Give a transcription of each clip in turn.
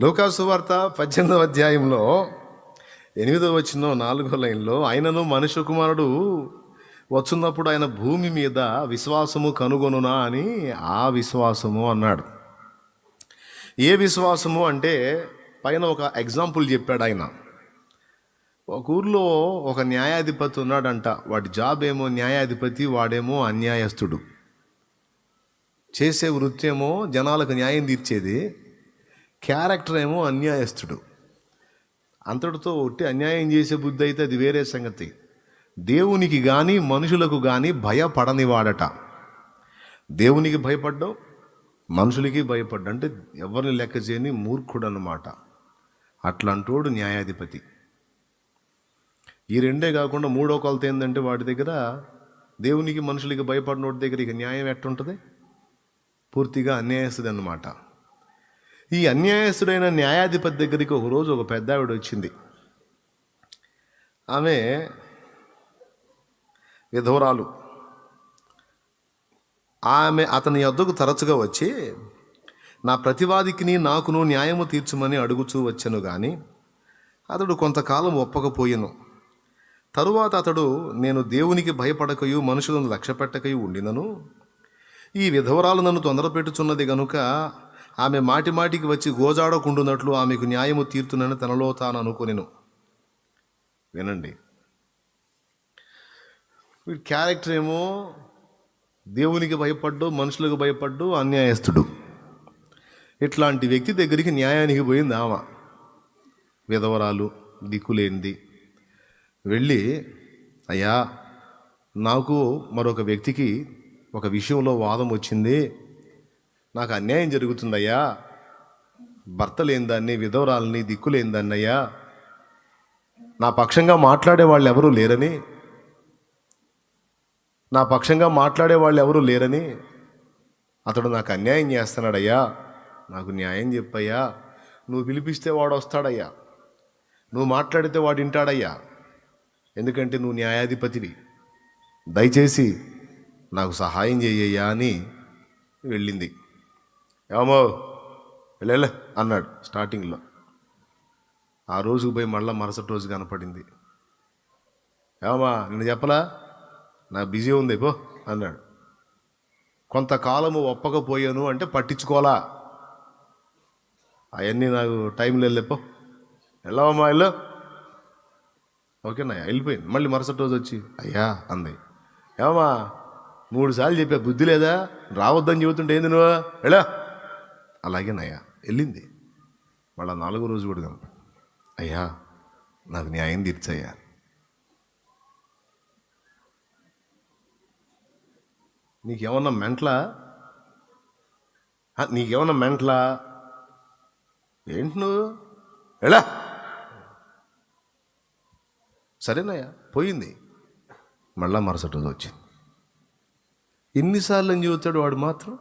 లూకా సువార్త 18వ అధ్యాయంలో 8వ వచనం 4వ లైన్లో, ఆయనను మనుష్య కుమారుడు వచ్చున్నప్పుడు ఆయన భూమి మీద విశ్వాసము కనుగొనునా అని ఆ విశ్వాసము అన్నాడు. ఏ విశ్వాసము అంటే పైన ఒక ఎగ్జాంపుల్ చెప్పాడు ఆయన. ఒక ఊర్లో ఒక న్యాయాధిపతి ఉన్నాడంట. వాడి జాబ్ ఏమో న్యాయాధిపతి, వాడేమో అన్యాయస్తుడు. చేసే వృత్తి ఏమో జనాలకు న్యాయం తీర్చేది, క్యారెక్టర్ ఏమో అన్యాయస్తుడు. అంతటితో ఒట్టి అన్యాయం చేసే బుద్ధి అయితే అది వేరే సంగతి. దేవునికి కానీ మనుషులకు కానీ భయపడనివాడట. దేవునికి భయపడ్డావు, మనుషులకి భయపడ్డా అంటే ఎవరిని లెక్క చేయని మూర్ఖుడు అన్నమాట. అట్లాంటోడు న్యాయాధిపతి. ఈ రెండే కాకుండా మూడో కొలత ఏంటంటే వాడి దగ్గర దేవునికి మనుషులకి భయపడినోడి దగ్గర ఇక న్యాయం ఎట్టుంటుంది? పూర్తిగా అన్యాయస్తుడు అన్నమాట. ఈ అన్యాయస్తుడైన న్యాయాధిపతి దగ్గరికి ఒకరోజు ఒక పెద్ద ఆవిడ వచ్చింది. ఆమె విధవరాలు. ఆమె అతని యొద్దకు తరచుగా వచ్చి, నా ప్రతివాదికిని నాకును న్యాయము తీర్చమని అడుగుచూ వచ్చాను, కానీ అతడు కొంతకాలం ఒప్పకపోయెను. తరువాత అతడు, నేను దేవునికి భయపడకయు మనుషులను లక్ష్యపెట్టకయు ఉండినను, ఈ విధవరాలు నన్ను తొందరపెట్టుచున్నది గనుక ఆమె మాటి మాటికి వచ్చి గోజాడకుండునట్లు ఆమెకు న్యాయము తీర్చునని తనలో తాను అనుకొనెను. వినండి, వీడి క్యారెక్టర్ ఏమో దేవునికి భయపడ్డు, మనుషులకు భయపడ్డు, అన్యాయస్తుడు. ఇట్లాంటి వ్యక్తి దగ్గరికి న్యాయానికి పోయింది ఆమె, విధవరాలు, దిక్కులేనిది. వెళ్ళి, అయ్యా, నాకు మరొక వ్యక్తికి ఒక విషయంలో వాదం వచ్చింది, నాకు అన్యాయం జరుగుతుందయ్యా, భర్త లేని దాన్ని, విధవరాలని, దిక్కులేని దాన్ని అయ్యా, నా పక్షంగా మాట్లాడే వాళ్ళు ఎవరూ లేరని, అతడు నాకు అన్యాయం చేస్తున్నాడయ్యా, నాకు న్యాయం చెప్పయ్యా, నువ్వు పిలిపిస్తే వాడు వస్తాడయ్యా, నువ్వు మాట్లాడితే వాడు వింటాడయ్యా, ఎందుకంటే నువ్వు న్యాయాధిపతివి, దయచేసి నాకు సహాయం చేయ్యా అని వెళ్ళింది. ఏమో వెళ్ళే అన్నాడు స్టార్టింగ్లో. ఆ రోజుకు పోయి మళ్ళీ మరుసటి రోజు కనపడింది. ఏమా నిన్ను చెప్పలా, నాకు బిజీ ఉంది పో అన్నాడు. కొంతకాలము ఒప్పకపోయాను అంటే పట్టించుకోవాలా, అవన్నీ నాకు టైంలో వెళ్ళేపో, వెళ్ళవమ్మా వెళ్ళు, ఓకేనా, వెళ్ళిపోయింది. మళ్ళీ మరుసటి రోజు వచ్చి, అయ్యా అంది. ఏమా 3 సార్లు చెప్పా, బుద్ధి లేదా, రావద్దని చెబుతుంటే ఏంది నువ్వు, వెళ్ళా. అలాగేనయ్యా వెళ్ళింది. మళ్ళీ 4వ రోజు కూడా కనుక, అయ్యా నాకు న్యాయం తీర్చయ్యా. నీకేమన్నా మెంట్లా ఏంటి నువ్వు, ఎలా? సరేనయ్యా పోయింది. మళ్ళా మరుసటి రోజు వచ్చింది. ఎన్నిసార్లు అని చెబుతాడు వాడు మాత్రం.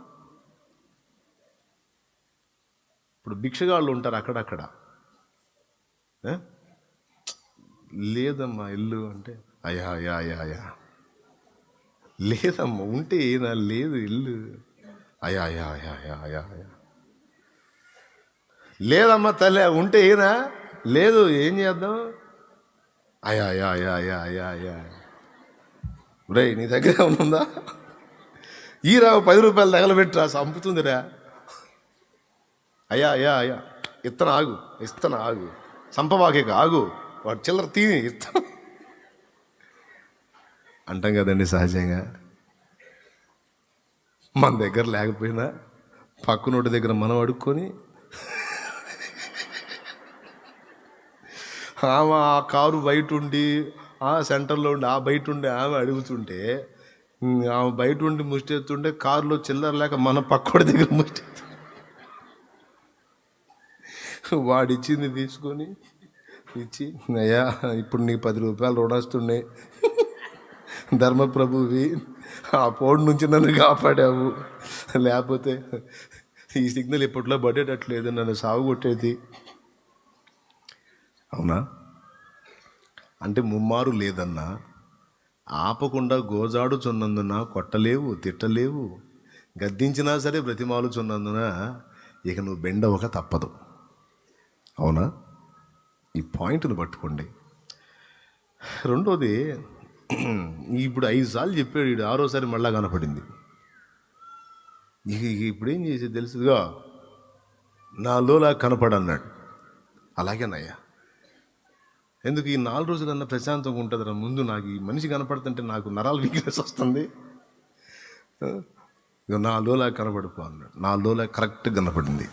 ఇప్పుడు భిక్షగాళ్ళు ఉంటారు అక్కడక్కడ, లేదమ్మా ఇల్లు అంటే, అయ్యా అయ్యా అయ్యా అయ్యా, లేదమ్మా ఉంటే ఏనా, లేదు ఇల్లు, అయ్యా అయ్యా అయ్యా అయ్యా అయ్యా అయ్యా, లేదమ్మా తల్లి ఉంటే ఏనా, లేదు ఏం చేద్దాం, అయ్యా అయ్యా అయ్యా అయ్యా అయ్యా అయ్యా. రే నీ దగ్గర ఉందా, ఈ రావు 10 రూపాయలు తగలబెట్టరా, చంపుతుందిరా. అయ్యా అయ్యా అయ్యా ఇస్తాను ఆగు, సంపవాకే ఆగు, వాడు చిల్లర తిని ఇస్తాను అంటాం కదండి సహజంగా. మన దగ్గర లేకపోయినా పక్కనోటి దగ్గర మనం అడుక్కొని, ఆమె ఆ కారు బయట ఉండి, ఆ సెంటర్లో ఉండి, ఆ బయట ఉండి ఆమె అడుగుతుంటే, ఆమె బయట ఉండి ముష్టెత్తుంటే కారులో చిల్లర లేక మన పక్కోడి దగ్గర ముష్టెత్తు, వాడిచ్చింది తీసుకొని ఇచ్చి, అయ్యా ఇప్పుడు నీకు 10 రూపాయలు రుణస్తున్నాయి, ధర్మప్రభువి, ఆ పోడు నుంచి నన్ను కాపాడావు, లేకపోతే ఈ సిగ్నల్ ఇప్పట్లో పడేటట్లేదు, నన్ను సాగు కొట్టేది. అవునా? అంటే ముమ్మారు లేదన్నా, ఆపకుండా గోజాడుచున్నందున కొట్టలేవు, తిట్టలేవు, గద్దించినా సరే బ్రతిమాలుచున్నందున ఇక నువ్వు బెండవక తప్పదు. అవునా? ఈ పాయింట్ని పట్టుకోండి. రెండోది, ఇప్పుడు 5 సార్లు చెప్పాడు, వీడు 6వసారి మళ్ళా కనపడింది. ఇక ఇప్పుడు ఏం చేసేది తెలుసుగా, నాలోలా కనపడన్నాడు. అలాగేనయ్యా, ఎందుకు ఈ 4 రోజులన్నా ప్రశాంతంగా ఉంటుందిరా. ముందు నాకు ఈ మనిషి కనపడుతుంటే నాకు నరాల వీక్నెస్ వస్తుంది. ఇక నాలోలా కనపడిపో అన్నాడు. నాలోలా కరెక్ట్గా కనపడింది.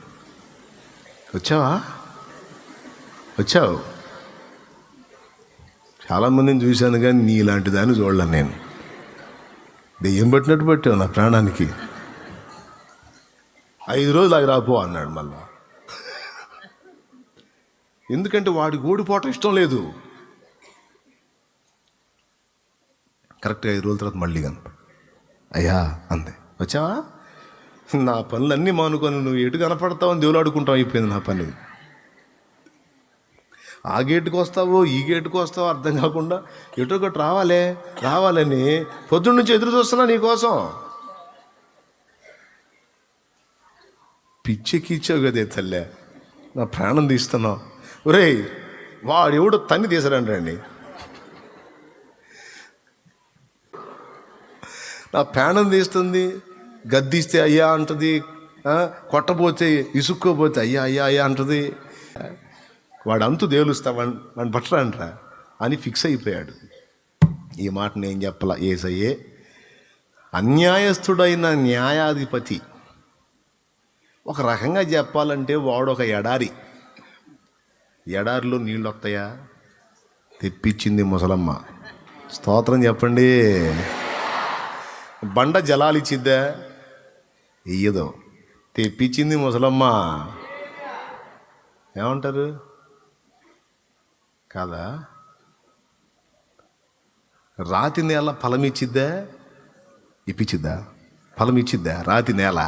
వచ్చావు. చాలామందిని చూశాను కానీ నీ ఇలాంటి దాన్ని చూడలేను నేను. దెయ్యం పట్టినట్టు పట్టావు నా ప్రాణానికి. 5 రోజులు ఆగి రాపో అన్నాడు మళ్ళా. ఎందుకంటే వాడికి ఓడిపోవటం ఇష్టం లేదు. కరెక్ట్గా 5 రోజుల తర్వాత మళ్ళీ కనపడు. అయ్యా అందే, వచ్చావా? నా పనులన్నీ మానుకొని నువ్వు ఎటు కనపడతావని దేవులాడుకుంటావు అయిపోయింది నా పని. ఆ గేటుకు వస్తావో ఈ గేటుకు వస్తావో అర్థం కాకుండా ఎటో ఒకటి రావాలని పొద్దున్న నుంచి ఎదురు చూస్తున్నా నీకోసం. పిచ్చెక్కిచ్చావు కదే తల్లే, నా ప్రాణం తీస్తున్నావు. ఒరేయ్, వాడు ఎవడో తన్ని తీసాడండి, నా ప్రాణం తీస్తుంది. గద్దిస్తే అయ్యా అంటది, కొట్టపోతే ఇసుక్కోపోతే అయ్యా అంటది. వాడు అంతు తేలుస్తావని పట్టరాంట్రా అని ఫిక్స్ అయిపోయాడు. ఈ మాట నేను చెప్పలా, యేసయ్యే అన్యాయస్థుడైన న్యాయాధిపతి. ఒక రకంగా చెప్పాలంటే వాడు ఒక ఎడారిలో నీళ్ళు వస్తాయా? తెప్పించింది ముసలమ్మ. స్తోత్రం చెప్పండి. బండ జలాలు ఇచ్చిద్దా? ఇయ్యదు. తెప్పించింది ముసలమ్మ. ఏమంటారు కాదా? రాతి నేల ఫలం ఇచ్చిద్దా? ఫలం ఇచ్చిద్దా? రాతి నేల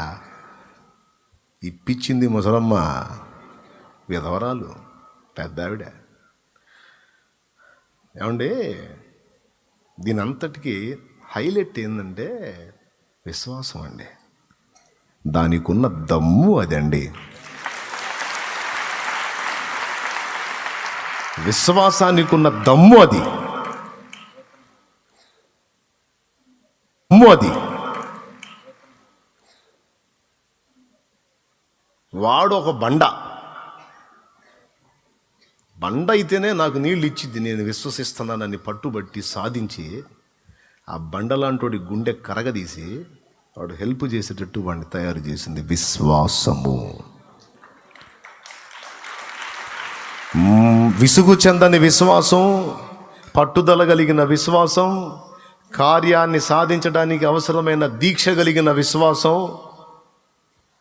ఇప్పించింది ముసలమ్మ. విధవరాలు, పెద్ద ఆవిడ. ఏమండి, దీని అంతటికి హైలైట్ ఏంటంటే విశ్వాసం అండి. దానికి ఉన్న దమ్ము అదండి. విశ్వాసానికి ఉన్న దమ్ము అది. వాడు ఒక బండ అయితేనే నాకు నీళ్ళు ఇచ్చిద్ది, నేను విశ్వసిస్తున్నానని పట్టుబట్టి సాధించి ఆ బండలాంటి గుండె కరగదీసి వాడు హెల్ప్ చేసేటట్టు వాడిని తయారు చేసింది విశ్వాసము. విసుగు చెందని విశ్వాసం, పట్టుదల కలిగిన విశ్వాసం, కార్యాన్ని సాధించడానికి అవసరమైన దీక్ష కలిగిన విశ్వాసం.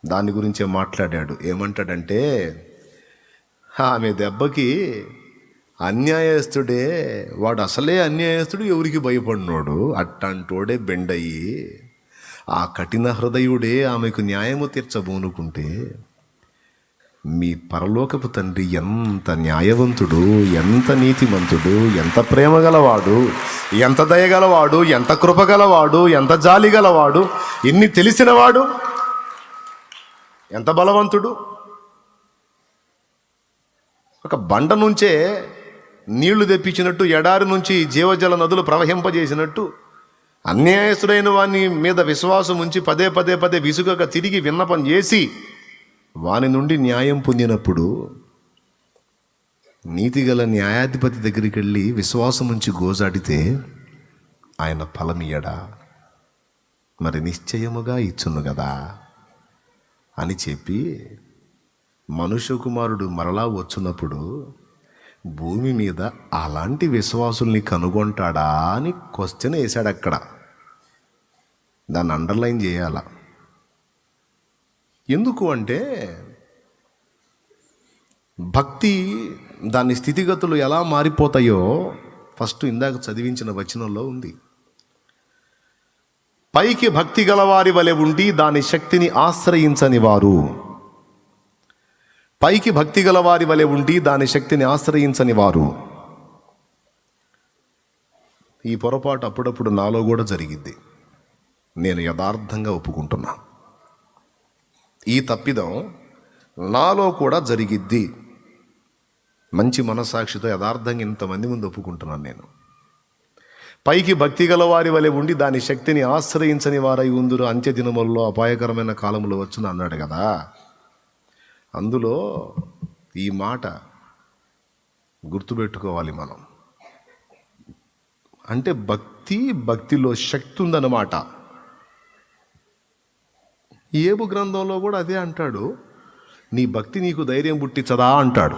దాని గురించే మాట్లాడాడు. ఏమంటాడంటే, ఆమె దెబ్బకి అన్యాయస్తుడే, వాడు అసలే అన్యాయస్తుడు, ఎవరికి భయపడినోడు, అట్టంటోడే బెండయ్యి ఆ కఠిన హృదయుడే ఆమెకు న్యాయము తీర్చబోనుకుంటే మీ పరలోకపు తండ్రి ఎంత న్యాయవంతుడు, ఎంత నీతిమంతుడు, ఎంత ప్రేమ గలవాడు, ఎంత దయగలవాడు, ఎంత కృపగలవాడు, ఎంత జాలి గలవాడు, ఎన్ని తెలిసినవాడు, ఎంత బలవంతుడు. ఒక బండ నుంచే నీళ్లు తెప్పించినట్టు, ఎడారి నుంచి జీవజల నదులు ప్రవహింపజేసినట్టు, అన్యాయస్తుడైన వాని మీద విశ్వాసం ఉంచి పదే విసుగక తిరిగి విన్నపం చేసి వాని నుండి న్యాయం పొందినప్పుడు నీతిగల న్యాయాధిపతి దగ్గరికి వెళ్ళి విశ్వాసం ఉంచి గోజాడితే ఆయన ఫలమియ్యడా? మరి నిశ్చయముగా ఇచ్చును కదా అని చెప్పి మనుష్య కుమారుడు మరలా వచ్చినప్పుడు భూమి మీద అలాంటి విశ్వాసుల్ని కనుగొంటాడా అని క్వశ్చన్ వేశాడు. అక్కడ దాన్ని అండర్లైన్ చేయాల. ఎందుకు అంటే భక్తి దాని స్థితిగతులు ఎలా మారిపోతాయో ఫస్ట్ ఇందాక చదివించిన వచనంలో ఉంది. పైకి భక్తి గలవారి వలె ఉండి దాని శక్తిని ఆశ్రయించని వారు, పైకి భక్తి గలవారి వలె ఉండి దాని శక్తిని ఆశ్రయించని వారు. ఈ పొరపాటు అప్పుడప్పుడు నాలో కూడా జరిగిద్ది, నేను యథార్థంగా ఒప్పుకుంటున్నా. ఈ తప్పిదం నాలో కూడా జరిగిద్ది. మంచి మనస్సాక్షితో యథార్థంగా ఇంతమంది ముందు ఒప్పుకుంటున్నాను నేను. పైకి భక్తి గల వారి వలె ఉండి దాని శక్తిని ఆశ్రయించని వారై ఉందురు, అంత్య దినములలో అపాయకరమైన కాలములు వచ్చును అన్నాడు కదా. అందులో ఈ మాట గుర్తుపెట్టుకోవాలి మనం. అంటే భక్తిలో శక్తి ఉందన్నమాట. ఏబు గ్రంథంలో కూడా అదే అంటాడు, నీ భక్తి నీకు ధైర్యం పుట్టించదా అంటాడు.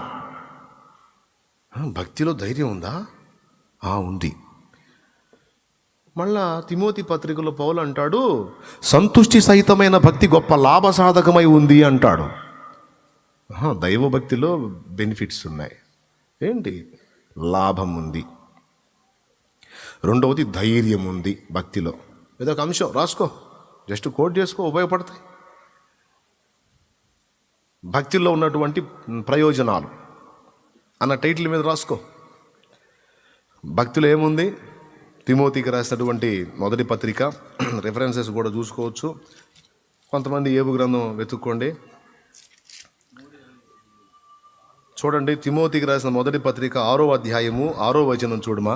భక్తిలో ధైర్యం ఉందా? ఉంది. మళ్ళా తిమోతి పత్రికలో పౌలు అంటాడు, సంతుష్టి సహితమైన భక్తి గొప్ప లాభసాధకమై ఉంది అంటాడు. దైవభక్తిలో బెనిఫిట్స్ ఉన్నాయి. ఏంటి? లాభం ఉంది. రెండవది ధైర్యం ఉంది భక్తిలో. ఏదో ఒక అంశం రాసుకో, జస్ట్ కోట్ చేసుకో, ఉపయోగపడతాయి. భక్తిలో ఉన్నటువంటి ప్రయోజనాలు అన్న టైటిల్ మీద రాసుకో. భక్తిలో ఏముంది? తిమోతికి రాసినటువంటి మొదటి పత్రిక రెఫరెన్సెస్ కూడా చూసుకోవచ్చు. కొంతమంది ఏబు గ్రంథం వెతుక్కోండి, చూడండి. తిమోతికి రాసిన మొదటి పత్రిక 6వ అధ్యాయము 6వ వచనం చూడమా.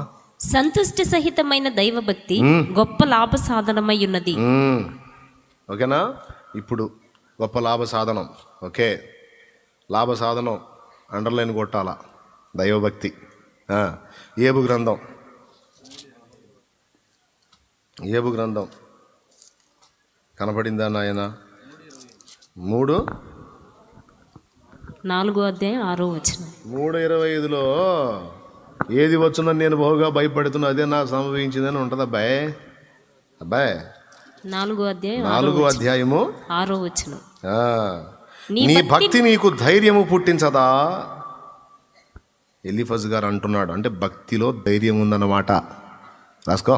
సంతుష్టి సహితమైన దైవభక్తి గొప్ప లాభ సాధనమై ఉన్నది. ఓకేనా? ఇప్పుడు గొప్ప లాభ సాధనం. ఓకే, లాభ సాధనం అండర్లైన్ కొట్టాలా. దైవభక్తి. ఏబు గ్రంథం కనపడిందా నాయన? 4వ అధ్యాయం 6వ వచనం. 3:25లో ఏది వచ్చునని నేను బహుగా భయపడుతున్నా, అదే నాకు సంభవించిందని ఉంటుంది. అబ్బాయి 4వ అధ్యాయము 6వ వచనం. నీ భక్తి నీకు ధైర్యము పుట్టించదా? ఎలీఫజ్ గారు అంటున్నాడు. అంటే భక్తిలో ధైర్యం ఉందన్నమాట. రాసుకో.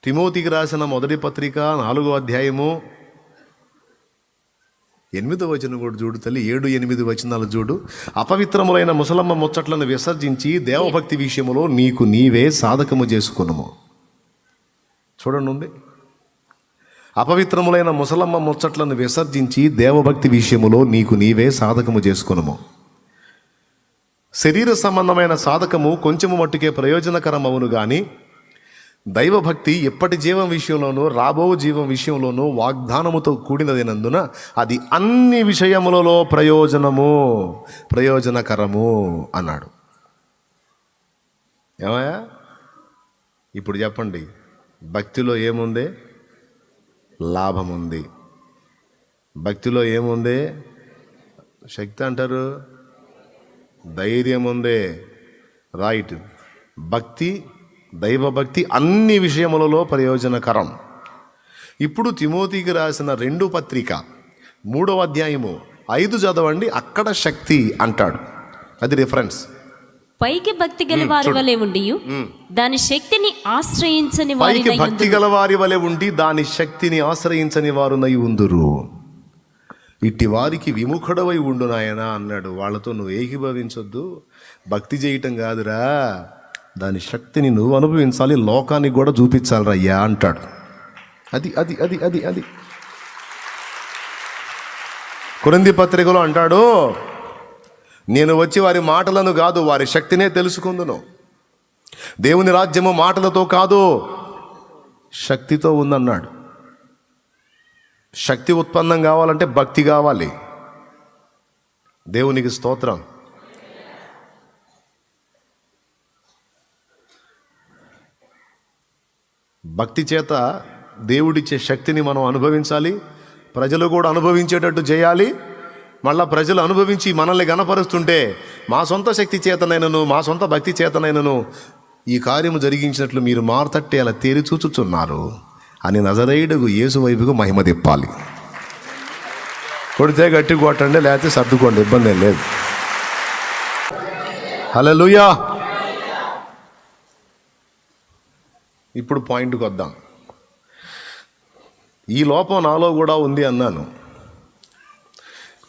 తిమోతికి రాసిన మొదటి పత్రిక 4వ అధ్యాయము 8వ వచనం కూడా చూడు తల్లి. 7-8 వచనాలు చూడు. అపవిత్రములైన ముసలమ్మ ముచ్చట్లను విసర్జించి దేవభక్తి విషయములో నీకు నీవే సాధకము చేసుకునుము. చూడండి ఉంది. అపవిత్రములైన ముసలమ్మ ముచ్చట్లను విసర్జించి దేవభక్తి విషయములో నీకు నీవే సాధకము చేసుకునుము. శరీర సంబంధమైన సాధకము కొంచెము మట్టుకే ప్రయోజనకరమవును గాని దైవభక్తి ఎప్పటి జీవం విషయంలోనూ రాబో జీవం విషయంలోనూ వాగ్దానముతో కూడినదైనందున అది అన్ని విషయములలో ప్రయోజనకరము అన్నాడు. ఏమయ్యా? ఇప్పుడు చెప్పండి, భక్తిలో ఏముంది? లాభం ఉంది. భక్తిలో ఏముంది? శక్తి అంటారు, ధైర్యం ఉంది. రైట్. దైవభక్తి అన్ని విషయములలో ప్రయోజనకరం. ఇప్పుడు తిమోతికి రాసిన 2వ పత్రిక 3వ అధ్యాయము 5 చదవండి. అక్కడ శక్తి అంటాడు. అది రిఫరెన్స్. పైకి భక్తి గల వారి వలె ఉండి దాని శక్తిని ఆశ్రయించని వారునై ఉందురు. ఇట్టి వారికి విముఖుడవై ఉండు నాయనా అన్నాడు. వాళ్ళతో నువ్వు ఏకీభవించొద్దు. భక్తి చేయటం కాదురా, దాని శక్తిని నువ్వు అనుభవించాలి, లోకానికి కూడా చూపించాలి రయ్యా అంటాడు. అది అది అది అది అది కొరింథీ పత్రికలో అంటాడు, నేను వచ్చి వారి మాటలను కాదు వారి శక్తినే తెలుసుకుందును. దేవుని రాజ్యము మాటలతో కాదు శక్తితో ఉందన్నాడు. శక్తి ఉత్పన్నం కావాలంటే భక్తి కావాలి. దేవునికి స్తోత్రం. భక్తి చేత దేవుడిచ్చే శక్తిని మనం అనుభవించాలి, ప్రజలు కూడా అనుభవించేటట్టు చేయాలి. మళ్ళా ప్రజలు అనుభవించి మనల్ని గణపరుస్తుంటే మా సొంత శక్తి చేతనైనను మా సొంత భక్తి చేతనైనను ఈ కార్యము జరిగించినట్లు మీరు మారుతట్టే అలా తేరి చూచుచున్నారు అని నజరేయుడు యేసు వైపుకు మహిమ తిప్పాలి. కొడితే గట్టి కొట్టండి, లేకపోతే సర్దుకోండి, ఇబ్బంది ఏం లేదు. హల్లెలూయా. ఇప్పుడు పాయింట్కి వద్దాం. ఈ లోపం నాలో కూడా ఉంది అన్నాను.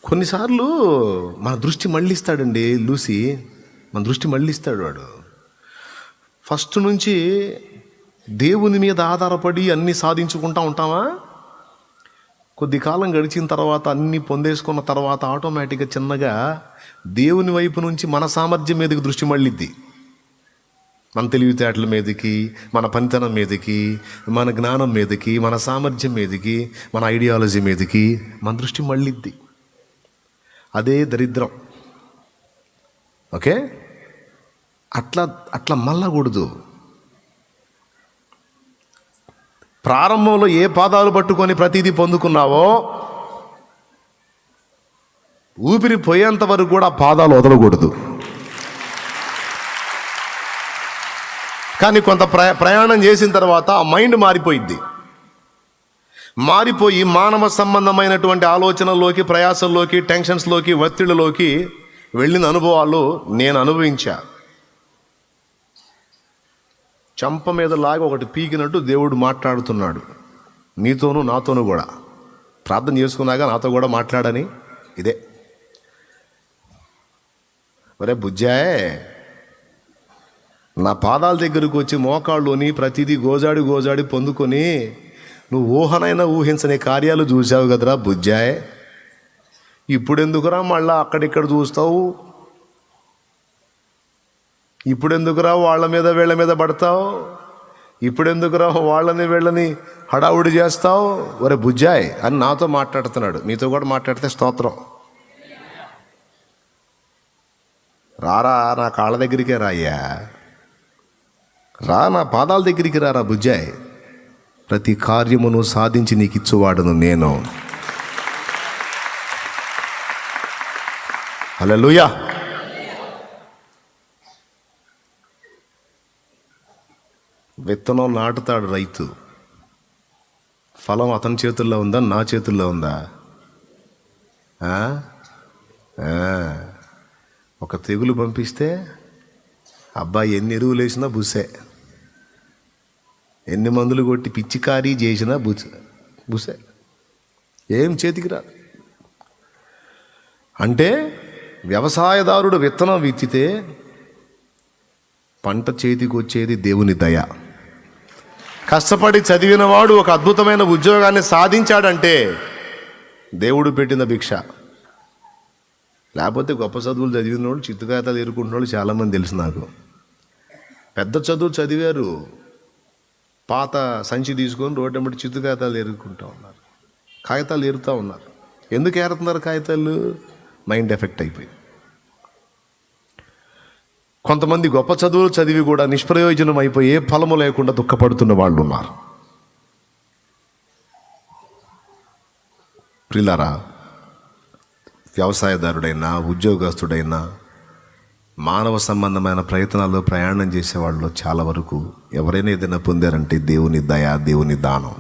కొన్నిసార్లు మన దృష్టి మళ్ళిస్తాడండి లూసి, మన దృష్టి మళ్ళిస్తాడు వాడు. ఫస్ట్ నుంచి దేవుని మీద ఆధారపడి అన్నీ సాధించుకుంటా ఉంటామా? కొద్ది కాలం గడిచిన తర్వాత అన్నీ పొందేసుకున్న తర్వాత ఆటోమేటిక్గా చిన్నగా దేవుని వైపు నుంచి మన సామర్థ్యం మీదకి దృష్టి మళ్ళిద్ది. మన తెలివితేటల మీదకి, మన పనితనం మీదకి, మన జ్ఞానం మీదకి, మన సామర్థ్యం మీదకి, మన ఐడియాలజీ మీదకి మన దృష్టి మళ్ళిద్ది. అదే దరిద్రం. ఓకే, అట్లా మళ్ళకూడదు. ప్రారంభంలో ఏ పాదాలు పట్టుకొని ప్రతిదీ పొందుకున్నావో ఊపిరి పోయేంత వరకు కూడా పాదాలు వదలకూడదు. కానీ కొంత ప్రయాణం చేసిన తర్వాత ఆ మైండ్ మారిపోయి మానవ సంబంధమైనటువంటి ఆలోచనల్లోకి, ప్రయాసల్లోకి, టెన్షన్స్లోకి, ఒత్తిడిలోకి వెళ్ళిన అనుభవాలు నేను అనుభవించా. చంప మీద లాగా ఒకటి పీకినట్టు దేవుడు మాట్లాడుతున్నాడు నీతోనూ నాతోనూ కూడా. ప్రార్థన చేసుకున్నాగా నాతో కూడా మాట్లాడని ఇదే. ఒరే బుజ్జాయే, నా పాదాల దగ్గరకు వచ్చి మోకాళ్ళుని ప్రతిదీ గోజాడి పొందుకొని నువ్వు ఊహనైనా ఊహించని కార్యాలు చూసావు కదరా బుజ్జాయే. ఇప్పుడెందుకురా మళ్ళా అక్కడిక్కడ చూస్తావు? ఇప్పుడెందుకురా వాళ్ళ మీద వీళ్ళ మీద పడతావు? ఇప్పుడెందుకురా వాళ్ళని వీళ్ళని హడావుడి చేస్తావు? ఒరే బుజ్జాయ్ అని నాతో మాట్లాడుతున్నాడు. మీతో కూడా మాట్లాడితే స్తోత్రం. రారా, నా కాళ్ళ దగ్గరికే రాయ్యా, రా నా పాదాల దగ్గరికి రారా బుజ్జాయ్. ప్రతి కార్యమును సాధించి నీకు ఇచ్చువాడును నేను. హల్లెలూయా. విత్తనం నాటుతాడు రైతు. ఫలం అతని చేతుల్లో ఉందా, నా చేతుల్లో ఉందా? ఒక తెగులు పంపిస్తే అబ్బాయి ఎన్ని ఎరువులు వేసినా బుసే, ఎన్ని మందులు కొట్టి పిచ్చికారీ చేసినా బుసే, ఏం చేతికి రాదు. అంటే వ్యవసాయదారుడు విత్తనం విత్తితే పంట చేతికి వచ్చేది దేవుని దయ. కష్టపడి చదివినవాడు ఒక అద్భుతమైన ఉద్యోగాన్ని సాధించాడంటే దేవుడు పెట్టిన భిక్ష. లేకపోతే గొప్ప చదువులు చదివిన వాళ్ళు చిత్తుకాయతాలు ఏరుకుంటున్న వాళ్ళు చాలామంది తెలుసు నాకు. పెద్ద చదువు చదివారు, పాత సంచి తీసుకొని రోడ్డెంబడి చిత్తుకాయతాలు ఏరుకుంటూ ఉన్నారు, కాగితాలు ఏరుతూ ఉన్నారు. ఎందుకు ఏరుతున్నారు కాగితాలు? మైండ్ ఎఫెక్ట్ అయిపోయి. కొంతమంది గొప్ప చదువులు చదివి కూడా నిష్ప్రయోజనం అయిపోయి ఏ ఫలము లేకుండా దుఃఖపడుతున్న వాళ్ళు ఉన్నారు. ప్రియులారా, వ్యవసాయదారుడైనా, ఉద్యోగస్తుడైనా, మానవ సంబంధమైన ప్రయత్నాల్లో ప్రయాణం చేసేవాళ్ళు చాలా వరకు ఎవరైనా ఏదైనా పొందారంటే దేవుని దయ, దేవుని దానం.